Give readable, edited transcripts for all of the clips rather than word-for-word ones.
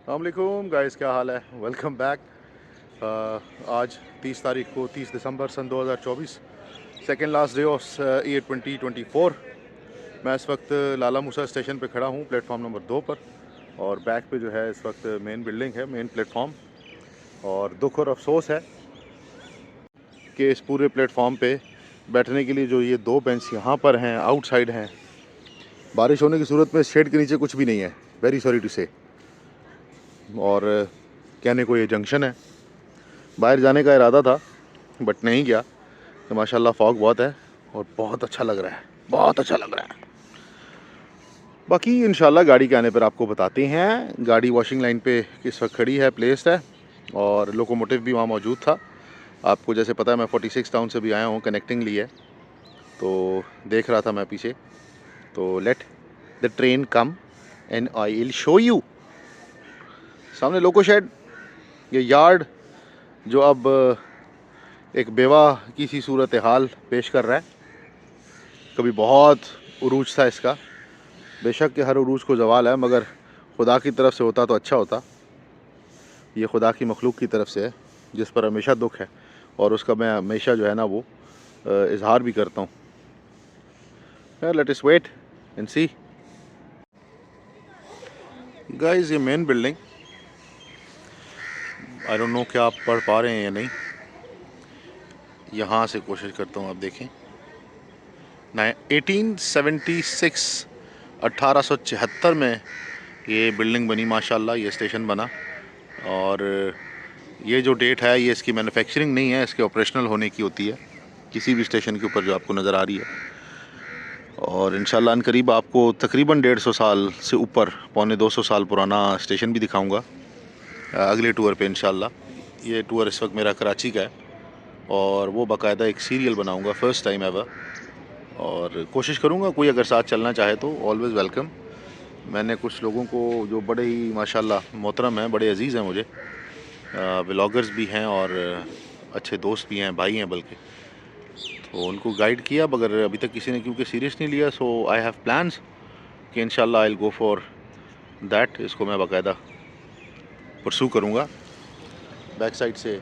अस्सलामुअलैकुम गाइस, क्या हाल है। Welcome back. आज 30 तारीख को 30 दिसंबर सन 2024, second last day of year 2024। मैं इस वक्त लाला मूसा स्टेशन पे खड़ा हूँ, प्लेटफॉर्म नंबर 2 पर। और बैक पे जो है इस वक्त मेन बिल्डिंग है, मेन प्लेटफॉर्म। और दुख और अफसोस है कि इस पूरे प्लेटफॉर्म पे बैठने के लिए जो ये दो बेंच यहाँ पर हैं, आउटसाइड हैं, बारिश होने की सूरत में शेड के नीचे कुछ भी नहीं है। वेरी सॉरी टू से। और कहने को ये जंक्शन है। बाहर जाने का इरादा था बट नहीं गया। तो माशाल्लाह फॉग बहुत है और बहुत अच्छा लग रहा है, बहुत अच्छा लग रहा है। बाकी इंशाल्लाह गाड़ी के आने पर आपको बताते हैं। गाड़ी वॉशिंग लाइन पे इस वक्त खड़ी है, प्लेस्ड है। और लोकोमोटिव भी वहाँ मौजूद था। आपको जैसे पता है मैं 46 टाउन से भी आया हूँ, कनेक्टिंग लिए। तो देख रहा था मैं पीछे। तो let the train come and I will show you. सामने लोको शेड, ये यार्ड जो अब एक बेवा की सी सूरत हाल पेश कर रहा है। कभी बहुत उरूज था इसका, बेशक कि हर उरूज को ज़वाल है, मगर खुदा की तरफ से होता तो अच्छा होता। ये खुदा की मखलूक की तरफ से है जिस पर हमेशा दुख है, और उसका मैं हमेशा जो है ना वो इजहार भी करता हूँ। Let us wait and see. Guys, ये main building, I don't know क्या आप पढ़ पा रहे हैं या नहीं। यहाँ से कोशिश करता हूँ, आप देखें। 1876 1876 में ये बिल्डिंग बनी माशाल्लाह, ये स्टेशन बना। और ये जो डेट है ये इसकी मैन्युफैक्चरिंग नहीं है, इसके ऑपरेशनल होने की होती है किसी भी स्टेशन के ऊपर जो आपको नज़र आ रही है। और इंशाल्लाह अनकरीब आपको तकरीबन 150 साल से ऊपर, पौने 200 साल पुराना स्टेशन भी दिखाऊंगा अगले टूर पे इंशाल्लाह। ये टूर इस वक्त मेरा कराची का है और वो बाकायदा एक सीरियल बनाऊंगा, फ़र्स्ट टाइम एवर। और कोशिश करूंगा कोई अगर साथ चलना चाहे तो ऑलवेज़ वेलकम। मैंने कुछ लोगों को जो बड़े ही माशाल्लाह मोहतरम हैं, बड़े अजीज़ हैं मुझे, व्लॉगर्स भी हैं और अच्छे दोस्त भी हैं, भाई हैं बल्कि, तो उनको गाइड किया, मगर अभी तक किसी ने क्योंकि सीरियस नहीं लिया। सो आई हैव प्लान्स कि इंशाल्लाह I will go for that. इसको मैं बाकायदा परसू करूँगा। बैक साइड से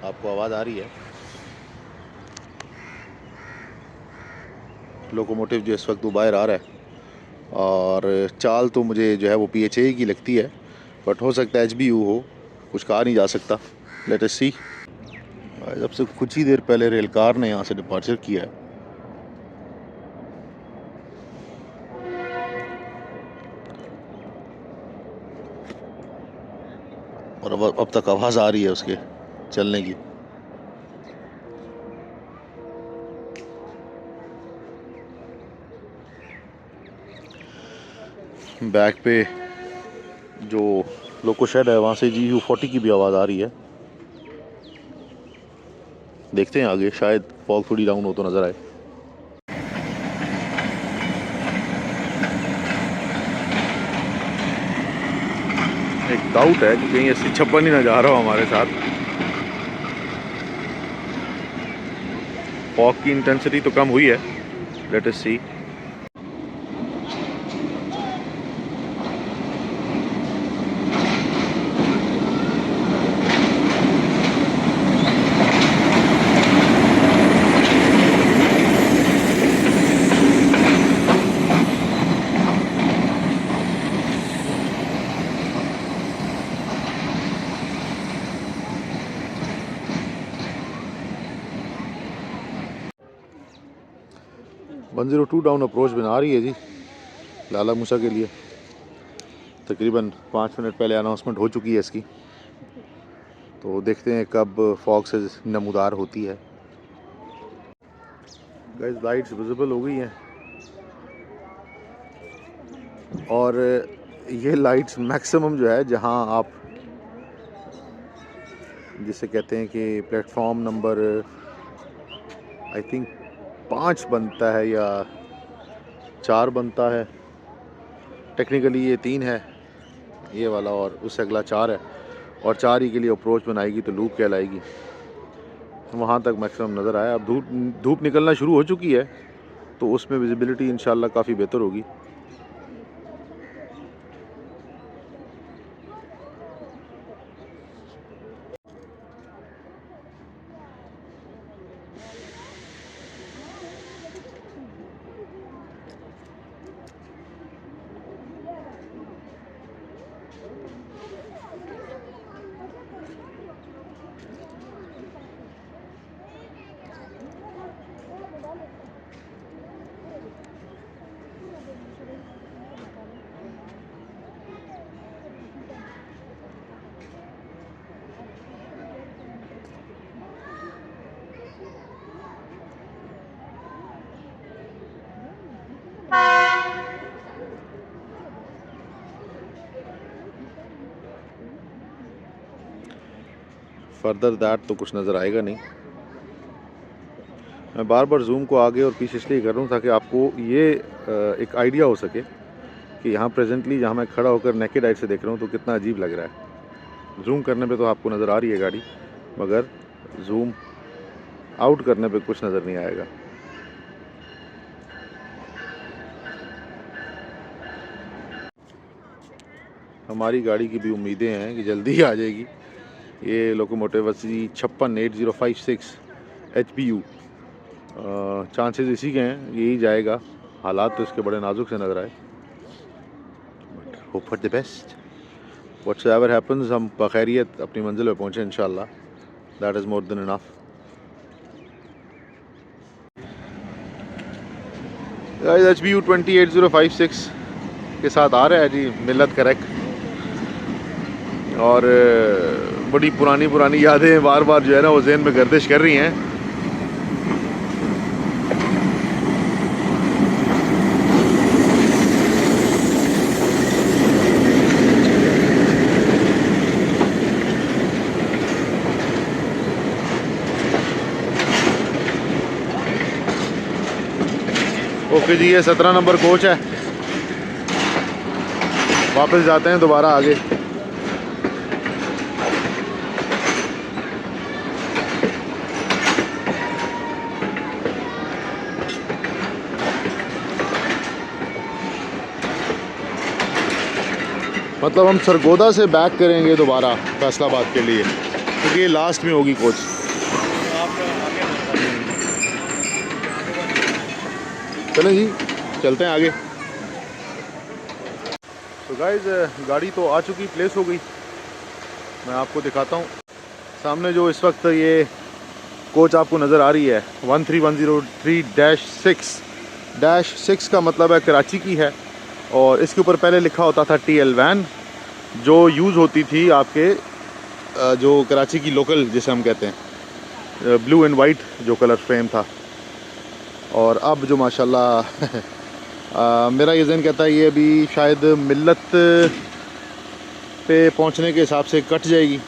आपको आवाज़ आ रही है, लोकोमोटिव जो इस वक्त वो बाहर आ रहा है। और चाल तो मुझे जो है वो PHA की लगती है, बट हो सकता है HBU हो, कुछ कहा नहीं जा सकता। लेट अस सी। जब से कुछ ही देर पहले रेल कार ने यहाँ से डिपार्चर किया है। और अब तक आवाज़ आ रही है उसके चलने की। बैक पे जो लोको शेड है वहाँ से GU40 की भी आवाज़ आ रही है। देखते हैं आगे, शायद फॉग थोड़ी डाउन हो तो नज़र आए। एक डाउट है कि कहीं SC56 ही ना जा रहा हो हमारे साथ। फॉग की इंटेंसिटी तो कम हुई है, लेट अस सी। वन 102 डाउन अप्रोच बना रही है जी लाला मूसा के लिए। तकरीबन 5 मिनट पहले अनाउंसमेंट हो चुकी है इसकी, तो देखते हैं कब फॉग से नमूदार होती है। गाइस, लाइट्स विजिबल हो गई हैं और ये लाइट्स मैक्सिमम जो है जहां आप जिसे कहते हैं कि प्लेटफॉर्म नंबर आई थिंक 5 बनता है या 4 बनता है। टेक्निकली ये 3 है ये वाला, और उससे अगला 4 है, और 4 ही के लिए अप्रोच बनाएगी तो लूप कहलाएगी। वहाँ तक मैक्सिमम नज़र आया। अब धूप निकलना शुरू हो चुकी है तो उसमें विजिबिलिटी इंशाल्लाह काफ़ी बेहतर होगी। फर्दर दैट तो कुछ नज़र आएगा नहीं। मैं बार बार जूम को आगे और पीछे इसलिए कर रहा हूँ ताकि आपको ये एक आइडिया हो सके कि यहाँ प्रेजेंटली जहाँ मैं खड़ा होकर नेकेड आइट से देख रहा हूँ तो कितना अजीब लग रहा है। जूम करने पे तो आपको नज़र आ रही है गाड़ी, मगर जूम आउट करने पे कुछ नज़र नहीं आएगा। हमारी गाड़ी की भी उम्मीदें हैं कि जल्दी ही आ जाएगी। ये लोकोमोटिव अस्सी 568056 HPU, चांसेस इसी के हैं यही जाएगा। हालात तो इसके बड़े नाजुक से नज़र आए, but hope for the best. Whatsoever happens, हम बखैरियत अपनी मंजिल पे पहुँचे इंशाल्लाह। That is more than enough. HPU 28056 के साथ आ रहा है जी मिल्लत करेक्ट, और बड़ी पुरानी पुरानी यादें बार बार जो है ना वो ज़हन में गर्दिश कर रही हैं। ओके जी, ये 17 नंबर कोच है। वापस जाते हैं दोबारा आगे। मतलब हम सरगोदा से बैक करेंगे दोबारा फैसलाबाद के लिए, क्योंकि ये लास्ट में होगी कोच। चलें जी, चलते हैं आगे। तो गाइस, गाड़ी तो आ चुकी, प्लेस हो गई। मैं आपको दिखाता हूँ सामने जो इस वक्त ये कोच आपको नज़र आ रही है 13103-6 का मतलब है कराची की है, और इसके ऊपर पहले लिखा होता था TL वैन, जो यूज़ होती थी आपके जो कराची की लोकल जिसे हम कहते हैं, ब्लू एंड वाइट जो कलर फ्रेम था। और अब जो माशाल्लाह मेरा ये ज़हन कहता है ये भी शायद मिल्लत पे पहुंचने के हिसाब से कट जाएगी,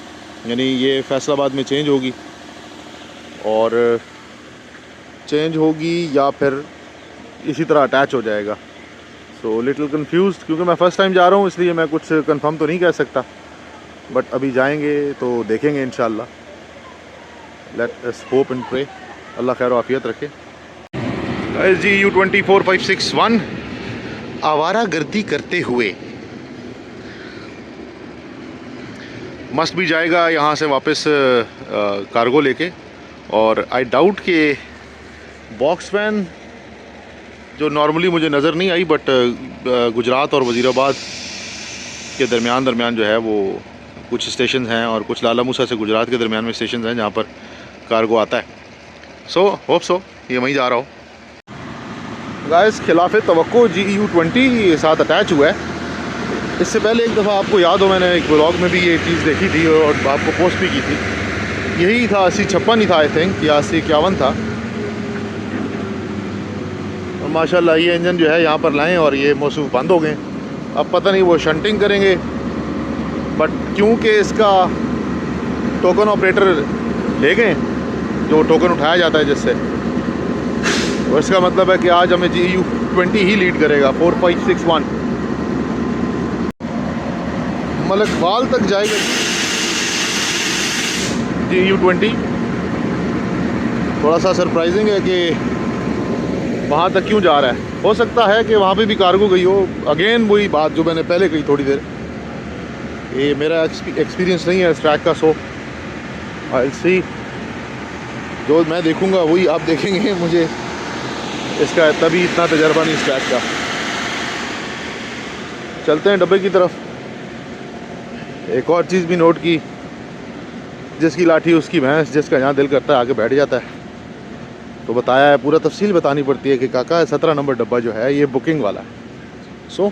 यानी ये फैसलाबाद में चेंज होगी, और चेंज होगी या फिर इसी तरह अटैच हो जाएगा। सो लिटिल कंफ्यूज्ड, क्योंकि मैं फ़र्स्ट टाइम जा रहा हूँ इसलिए मैं कुछ कंफर्म तो नहीं कह सकता, बट अभी जाएंगे तो देखेंगे इंशाल्लाह। Let us hope and pray, Allah खैर आफियत रखे। SGU 24561 आवारा गर्दी करते हुए मस्ट भी जाएगा यहाँ से वापस कार्गो लेके, और आई डाउट कि बॉक्स वैन जो नॉर्मली मुझे नज़र नहीं आई, बट गुजरात और वज़ीराबाद के दरमियान जो है वो कुछ स्टेशन हैं, और कुछ लाला मूसा से गुजरात के दरमियान में स्टेशन हैं जहाँ पर कार्गो आता है। सो होप सो ये वहीं जा रहा हो। गाइस, खिलाफ तवक्को GU 20 साथ अटैच हुआ है। इससे पहले एक दफ़ा आपको याद हो मैंने एक ब्लॉग में भी ये चीज़ देखी थी और आपको पोस्ट भी की थी। यही था 8056 ही था आई थिंक, या 8051 था। और माशाल्लाह ये इंजन जो है यहाँ पर लाएँ और ये मौसूफ बंद हो गए। अब पता नहीं वो शंटिंग करेंगे, बट क्योंकि इसका टोकन ऑपरेटर ले गए, जो टोकन उठाया जाता है जिससे, तो इसका मतलब है कि आज हमें GU 20 ही लीड करेगा। 4561 मलकवाल तक जाएगा GU 20। थोड़ा सा सरप्राइजिंग है कि वहाँ तक क्यों जा रहा है। हो सकता है कि वहाँ पे भी कार्गो गई हो। अगेन वही बात जो मैंने पहले कही थोड़ी देर, ये मेरा एक्सपीरियंस नहीं है इस ट्रैक का, सो आई सी। जो मैं देखूँगा वही आप देखेंगे। मुझे इसका तभी इतना तजर्बा नहीं इस ट्रैक का। चलते हैं डब्बे की तरफ। एक और चीज़ भी नोट की, जिसकी लाठी उसकी भैंस, जिसका यहाँ दिल करता है आगे बैठ जाता है। तो बताया है, पूरा तफसील बतानी पड़ती है कि काका 17 नंबर डब्बा जो है ये बुकिंग वाला है। So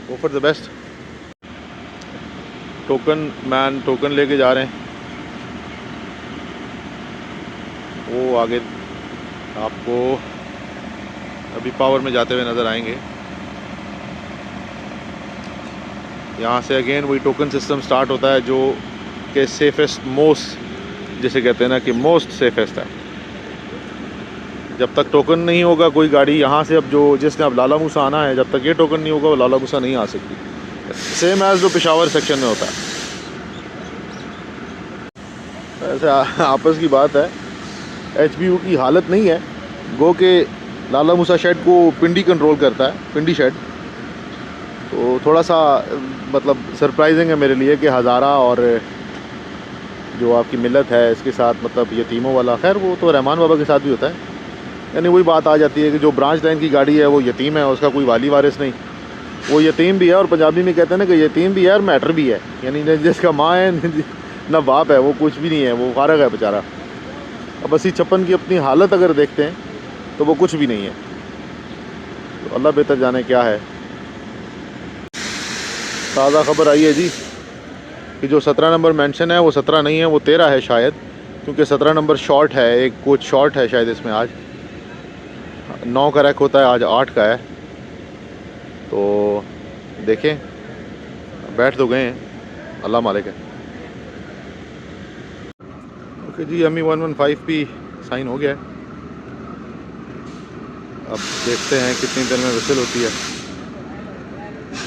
go for the best. Token man token लेके जा रहे हैं, वो आगे आपको अभी पावर में जाते हुए नज़र आएंगे। यहाँ से अगेन वही टोकन सिस्टम स्टार्ट होता है जो के सेफेस्ट मोस्ट, जिसे कहते हैं ना कि मोस्ट सेफेस्ट है। जब तक टोकन नहीं होगा कोई गाड़ी यहाँ से, अब जो जिसने अब लाला मूसा आना है, जब तक ये टोकन नहीं होगा वो लाला मूसा नहीं आ सकती। सेम एज जो पेशावर सेक्शन में होता है। ऐसे आपस की बात है, HBU की हालत नहीं है। गो के लाला मूसा शेड को पिंडी कंट्रोल करता है, पिंडी शेड। तो थोड़ा सा मतलब सरप्राइजिंग है मेरे लिए कि हज़ारा और जो आपकी मिलत है इसके साथ मतलब यतीमों वाला, खैर वो तो रहमान बाबा के साथ भी होता है। यानी वही बात आ जाती है कि जो ब्रांच लाइन की गाड़ी है वो यतीम है, उसका कोई वाली वारिस नहीं, वो यतीम भी है। और पंजाबी में कहते हैं ना कि यतीम भी है और मैटर भी है, यानी जिसका माँ है ना बाप है, वो कुछ भी नहीं है, वो फारग है बेचारा। अब 80-56 की अपनी हालत अगर देखते हैं तो वो कुछ भी नहीं है। तो अल्लाह बेहतर जाने क्या है। ताज़ा खबर आई है जी कि जो 17 नंबर मेंशन है वो 17 नहीं है, वो 13 है शायद, क्योंकि 17 नंबर शॉर्ट है, एक कोच शॉर्ट है शायद इसमें। आज 9 का रैक होता है, आज 8 का है। तो देखें, बैठ तो गए हैं, अल्लाह मालिक है। ओके जी, ME 115 भी साइन हो गया है। अब देखते हैं कितनी देर में विसल होती है।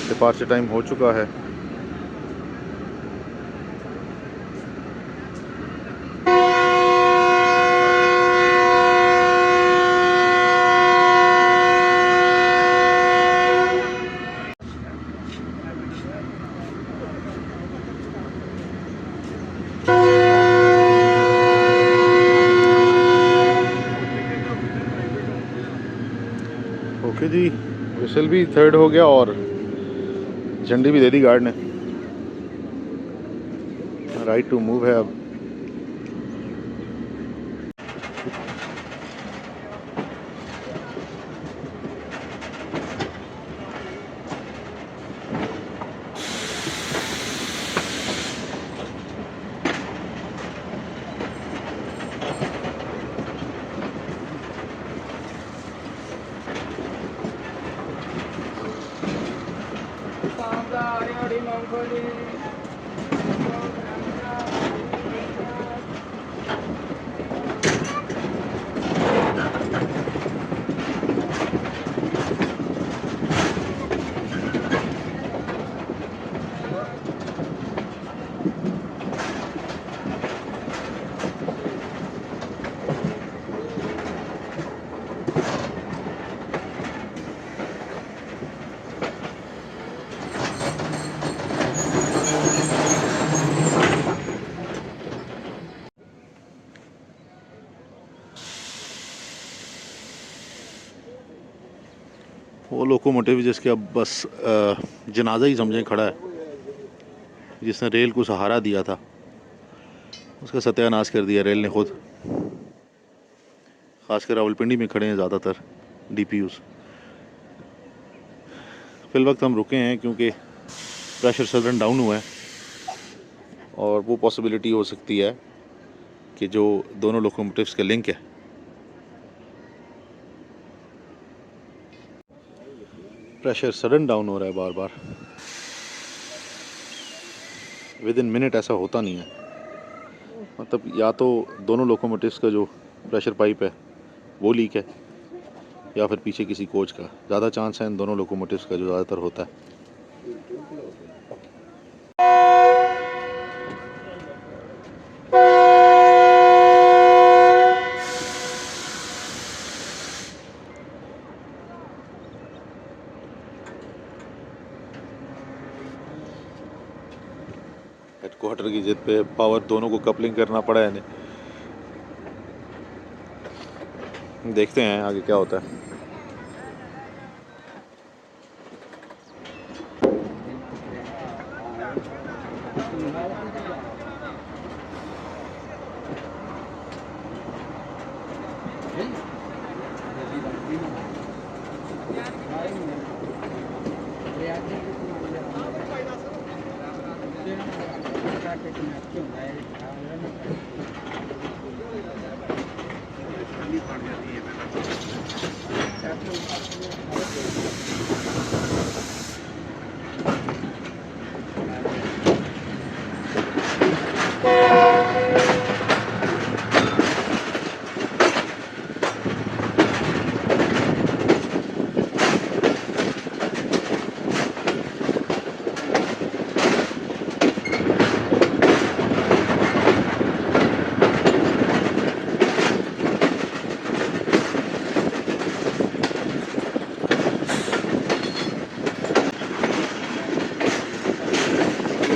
डिपार्चर टाइम हो चुका है। ओके जी, विसल भी थर्ड हो गया और झंडी भी दे दी गार्ड ने। राइट टू मूव है अब। वो लोकोमोटिव जिसके अब बस जनाजा ही समझें खड़ा है, जिसने रेल को सहारा दिया था, उसका सत्यानाश कर दिया रेल ने खुद। खासकर रावलपिंडी में खड़े हैं ज़्यादातर DPUs। फिल वक्त हम रुके हैं क्योंकि प्रेशर सडन डाउन हुआ है और वो पॉसिबिलिटी हो सकती है कि जो दोनों लोकोमोटिव्स का लिंक है, प्रेशर सडन डाउन हो रहा है बार बार। विद इन मिनट ऐसा होता नहीं है। मतलब या तो दोनों लोकोमोटिव्स का जो प्रेशर पाइप है वो लीक है, या फिर पीछे किसी कोच का। ज़्यादा चांस है इन दोनों लोकोमोटिव्स का जो ज़्यादातर होता है। हेडक्वार्टर की जिद पे पावर दोनों को कपलिंग करना पड़ा है इन्हें। देखते हैं आगे क्या होता है।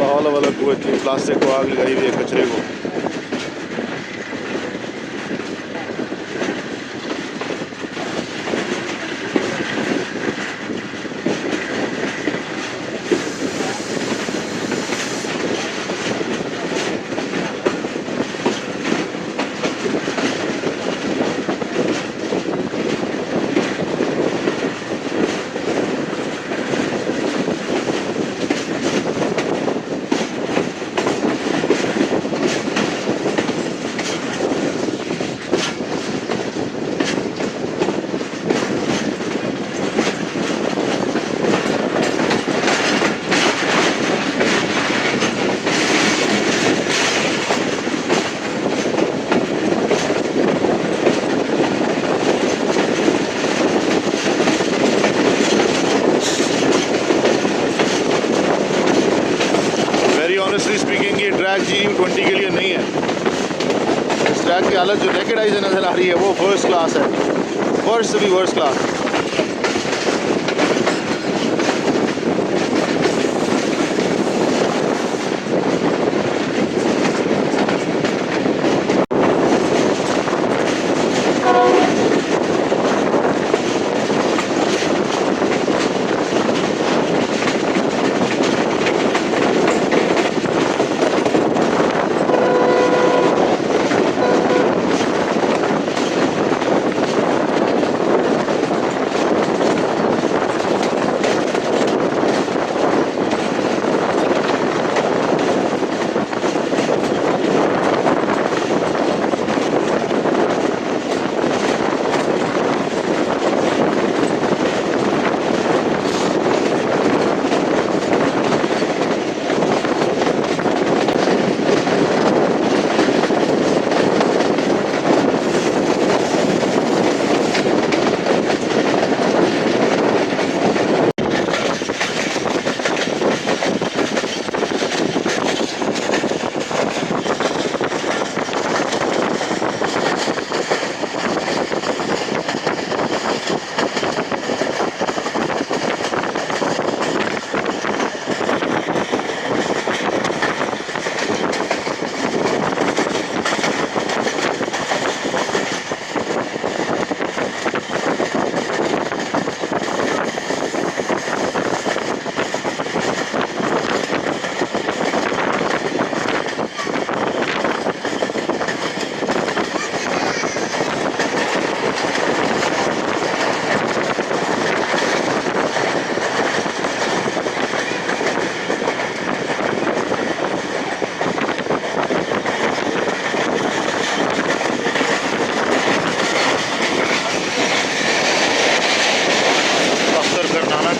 लाहौल वाला कुएं प्लास्टिक को आग लगाई हुई है, कचरे को। ऑनेस्टली स्पीकिंग ये ट्रैक GU20 के लिए नहीं है। इस ट्रैक की हालत जो नेकेड आई से नज़र आ रही है वो फर्स्ट क्लास है, फर्स्ट से भी फर्स्ट क्लास।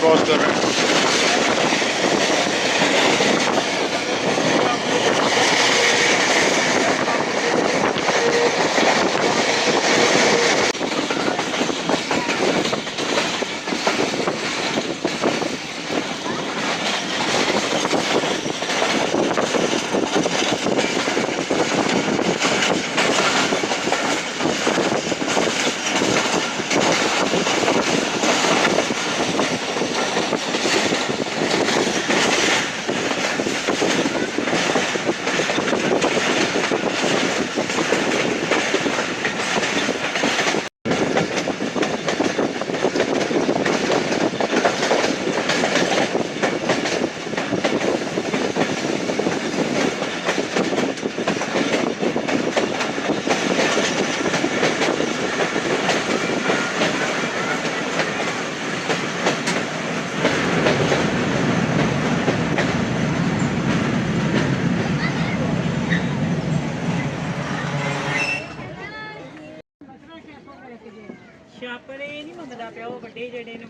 क्रॉस कर रहे हैं। ਛਾਪਰੇ ਨਹੀਂ ਮੰਗਦਾ ਪਿਆ ਉਹ ਵੱਡੇ ਜਿਹੜੇ ਨੇ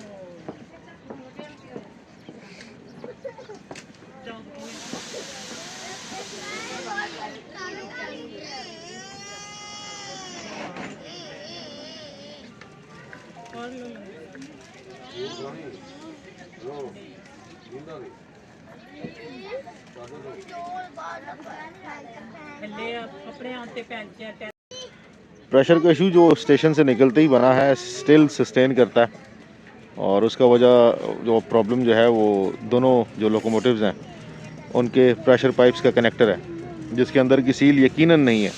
अपने आते पैंच प्रेशर का इशू जो स्टेशन से निकलते ही बना है स्टिल सस्टेन करता है, और उसका वजह जो प्रॉब्लम जो है वो दोनों जो लोकोमोटिव्स हैं उनके प्रेशर पाइप्स का कनेक्टर है, जिसके अंदर की सील यकीनन नहीं है,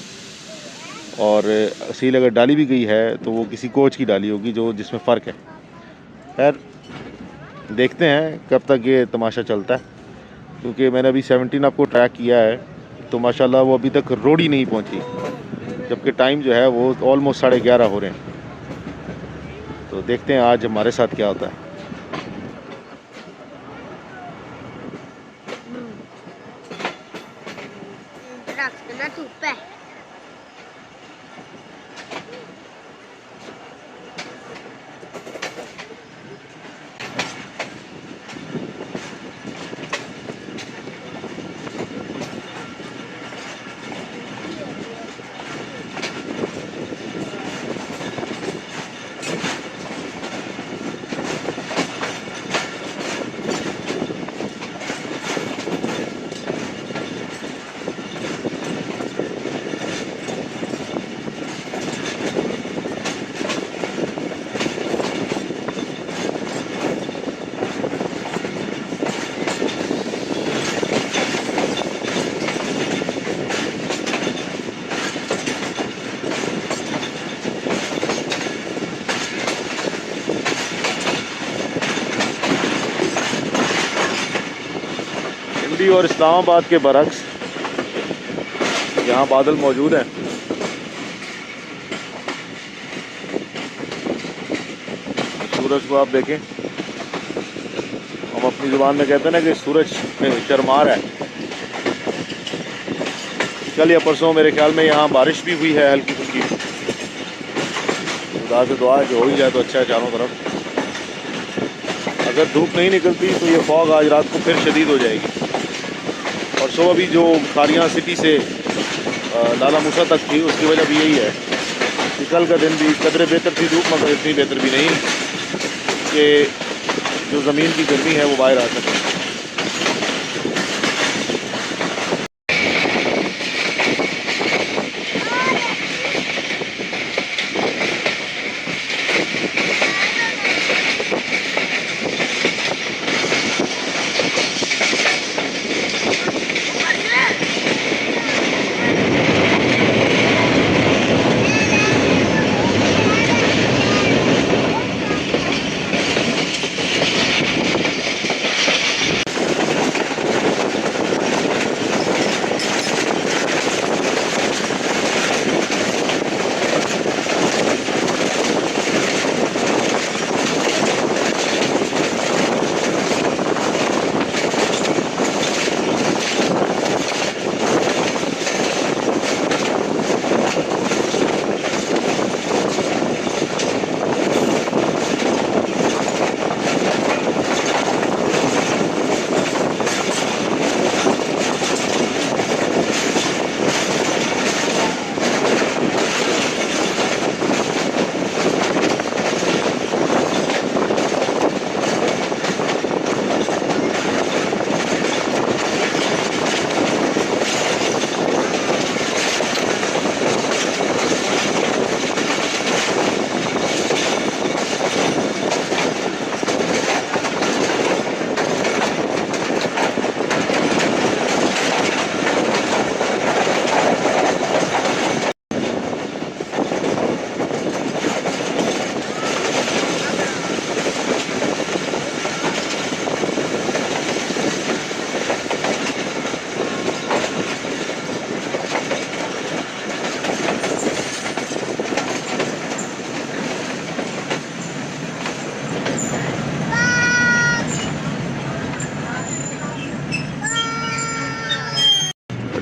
और सील अगर डाली भी गई है तो वो किसी कोच की डाली होगी जो जिसमें फ़र्क है। खैर देखते हैं कब तक ये तमाशा चलता है, क्योंकि मैंने अभी 17 आपको ट्रैक किया है तो माशाल्लाह वो अभी तक रोड ही नहीं पहुंची, जबकि टाइम जो है वो ऑलमोस्ट 11:30 हो रहे हैं। तो देखते हैं आज हमारे साथ क्या होता है। इंडी और इस्लामाबाद के बरक्स यहाँ बादल मौजूद हैं। सूरज को आप देखें, हम अपनी ज़ुबान में कहते हैं ना कि सूरज शर्मा रहा है। कल या परसों मेरे ख्याल में यहाँ बारिश भी हुई है हल्की फुल्की। खुदा से दुआ है कि हो ही जाए तो अच्छा है चारों तरफ। अगर धूप नहीं निकलती तो ये फॉग आज रात को फिर शदीद हो जाएगी। और सुबह भी जो खारियाँ सिटी से लाला मूसा तक थी उसकी वजह भी यही है कि कल का दिन भी कदरे बेहतर थी धूप, मगर इतनी बेहतर भी नहीं कि जो ज़मीन की गर्मी है वो बाहर आ सके।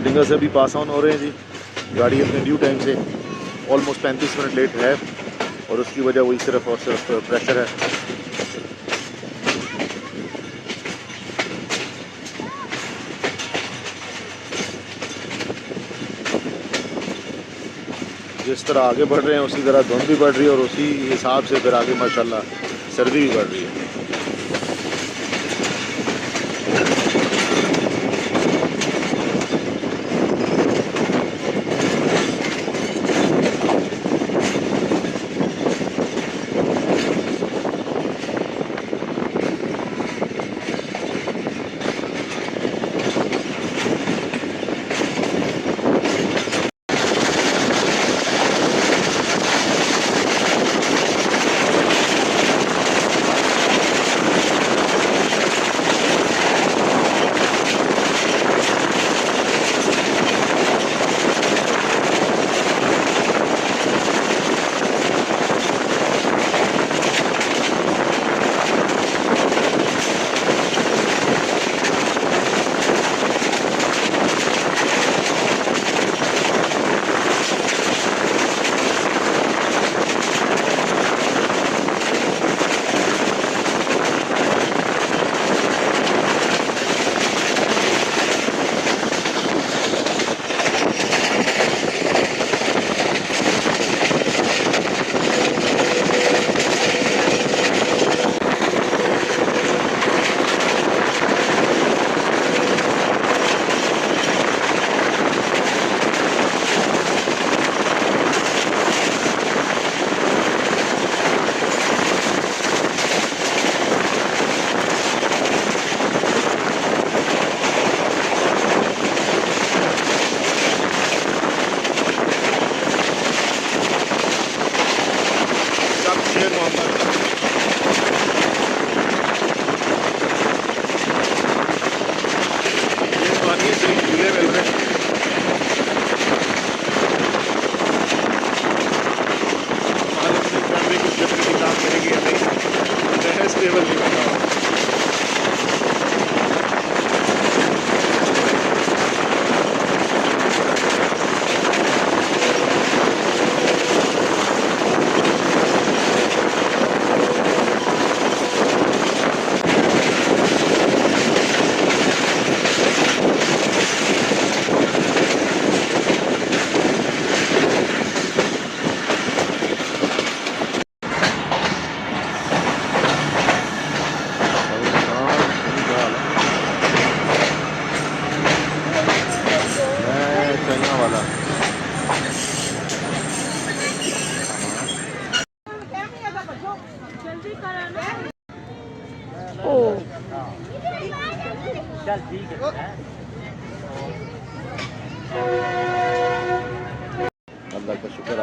डिंगर से अभी पास ऑन हो रहे हैं जी। गाड़ी अपने ड्यू टाइम से ऑलमोस्ट 35 मिनट लेट है, और उसकी वजह वही सिर्फ और सिर्फ प्रेशर है। जिस तरह आगे बढ़ रहे हैं उसी तरह धुंध भी बढ़ रही है, और उसी हिसाब से फिर आगे माशाल्लाह सर्दी भी बढ़ रही है।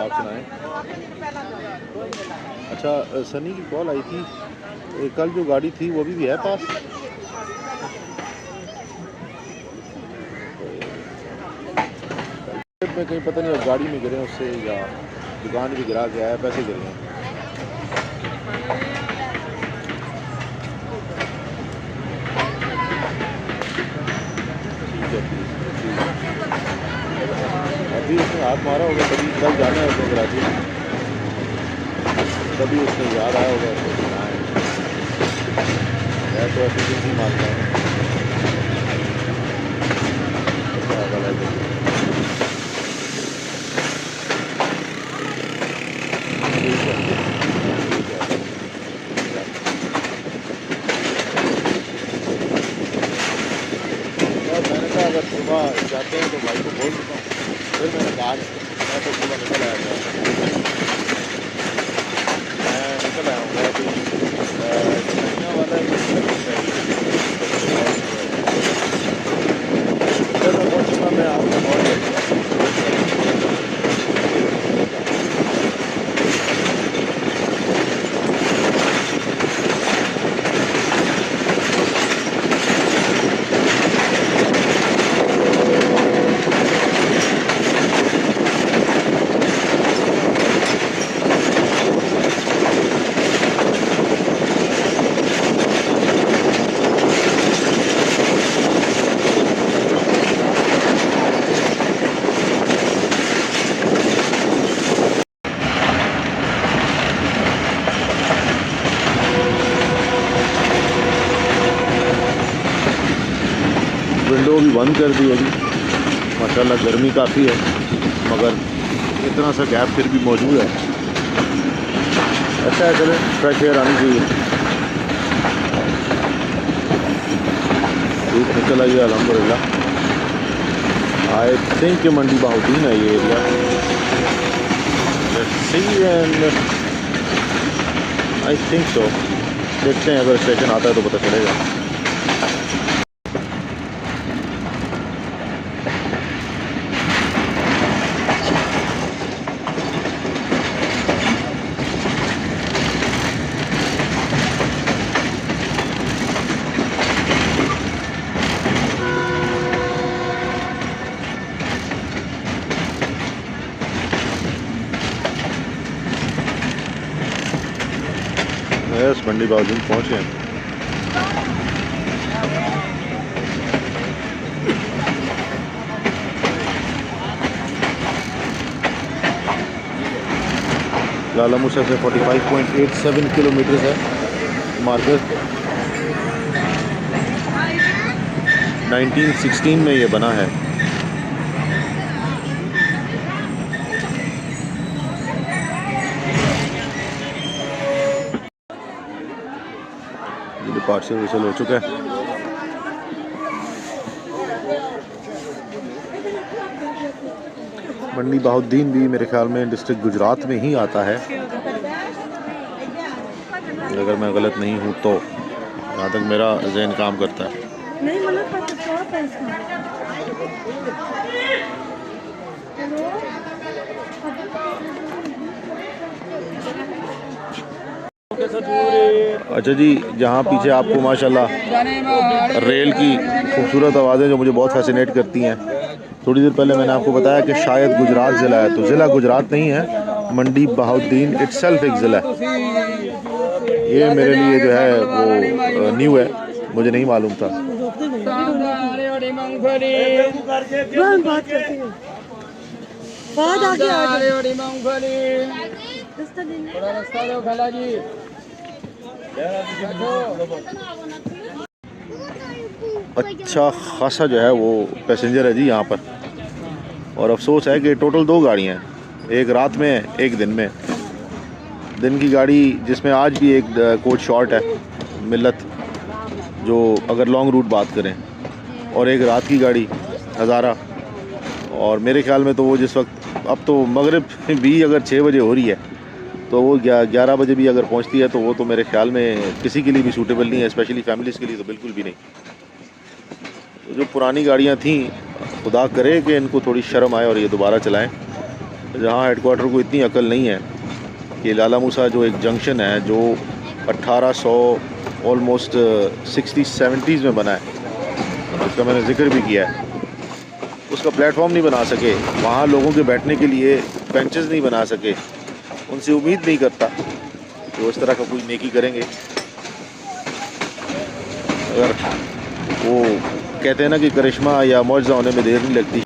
आप सुनाएं। अच्छा, सनी की कॉल आई थी, कल जो गाड़ी थी वो भी है पास? में कहीं पता नहीं अब गाड़ी में गिरे उससे या दुकान भी गिरा के आया, पैसे गिर गए। अभी उसने हाथ मारा होगा, तभी कल जाना है उसको कराची, तभी उसने याद आया होगा उसको है तो ऐसी किसी मारता है। मैंने कहा अगर सुबह जाते हैं तो भाई को बोल देता हूँ, फिर मैंने कहा मैं तो सुबह निकल आया था, मैं निकल आया हूँ अभी वाला बहुत चुका मैं आपका बहुत विंडो भी बंद कर दी अभी। माशाल्लाह गर्मी काफ़ी है, मगर इतना सा गैप फिर भी मौजूद है। अच्छा है, चले फ्रेश एयर आनी चाहिए। धूप निकल आई है अल्हम्दुलिल्लाह। आई थिंक मंडी बहाउद्दीन है ये एरिया। आई थिंक सो, देखते हैं अगर स्टेशन आता है तो पता चलेगा। यस, मंडी बहाउद्दीन पहुँच गए। लाला मूसा से 45.87 किलोमीटर है मार्केट। 1916 में ये बना है। पार्सल विसल हो चुका है। मंडी बहाउद्दीन भी मेरे ख्याल में डिस्ट्रिक्ट गुजरात में ही आता है, अगर मैं गलत नहीं हूँ तो, जहाँ तक मेरा ज़हन काम करता है। नहीं मतलब अच्छा जी, जहाँ पीछे आपको माशाल्लाह रेल की खूबसूरत आवाज़ें जो मुझे बहुत फैसिनेट करती हैं। थोड़ी देर पहले मैंने आपको बताया कि शायद गुजरात ज़िला है, तो ज़िला गुजरात नहीं है, मंडी बहाउद्दीन इटसेल्फ एक ज़िला है। ये मेरे लिए जो है वो न्यू है, मुझे नहीं मालूम था। अच्छा खासा जो है वो पैसेंजर है जी यहाँ पर, और अफसोस है कि टोटल 2 गाड़ियाँ हैं, एक रात में एक दिन में। दिन की गाड़ी जिसमें आज भी एक कोच शॉर्ट है मिल्लत, जो अगर लॉन्ग रूट बात करें, और एक रात की गाड़ी हज़ारा। और मेरे ख्याल में तो वो जिस वक्त, अब तो मगरिब भी अगर 6 बजे हो रही है, तो वो 11 बजे भी अगर पहुंचती है तो वो तो मेरे ख्याल में किसी के लिए भी सूटेबल नहीं है, स्पेशली फैमिलीज़ के लिए तो बिल्कुल भी नहीं। तो जो पुरानी गाड़ियां थी, खुदा करे कि इनको थोड़ी शर्म आए और ये दोबारा चलाएं। जहाँ हेडक्वार्टर को इतनी अकल नहीं है कि लाला मूसा जो एक जंक्शन है जो 1800 ऑलमोस्ट 60-70s में बना है, उसका मैंने जिक्र भी किया है, उसका प्लेटफॉर्म नहीं बना सके, वहाँ लोगों के बैठने के लिए बेंचेस नहीं बना सके। उनसे उम्मीद नहीं करता कि वो इस तरह का कोई नेकी करेंगे। अगर वो कहते हैं ना कि करिश्मा या मौजज़ा होने में देर नहीं लगती।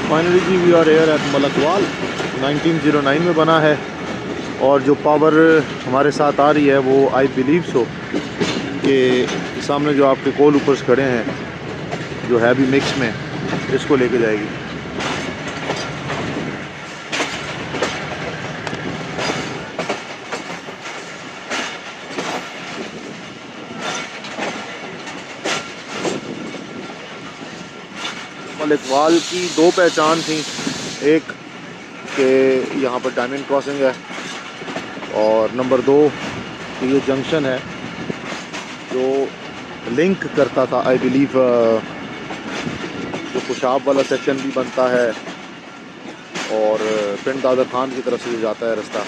फाइनली जी we are here at Malakwal. 1909 में बना है और जो पावर हमारे साथ आ रही है वो आई बिलीव सो कि सामने जो आपके कोल ऊपर खड़े हैं जो है भी मिक्स में, इसको लेके जाएगी। मलकवाल की दो पहचान थी, एक कि यहाँ पर डायमंड क्रॉसिंग है और नंबर 2 कि ये जंक्शन है जो लिंक करता था आई बिलीव जो खुशाब वाला सेक्शन भी बनता है और पिंड दादर खान की तरफ से जो जाता है रास्ता।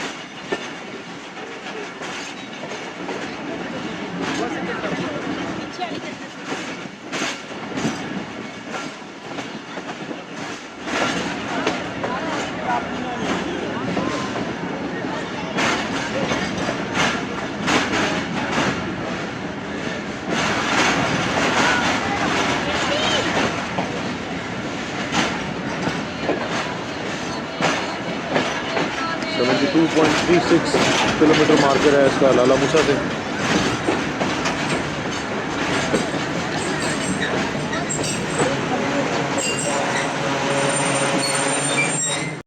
$72.36 किलोमीटर मार्कर है इसका लाला मूसा से।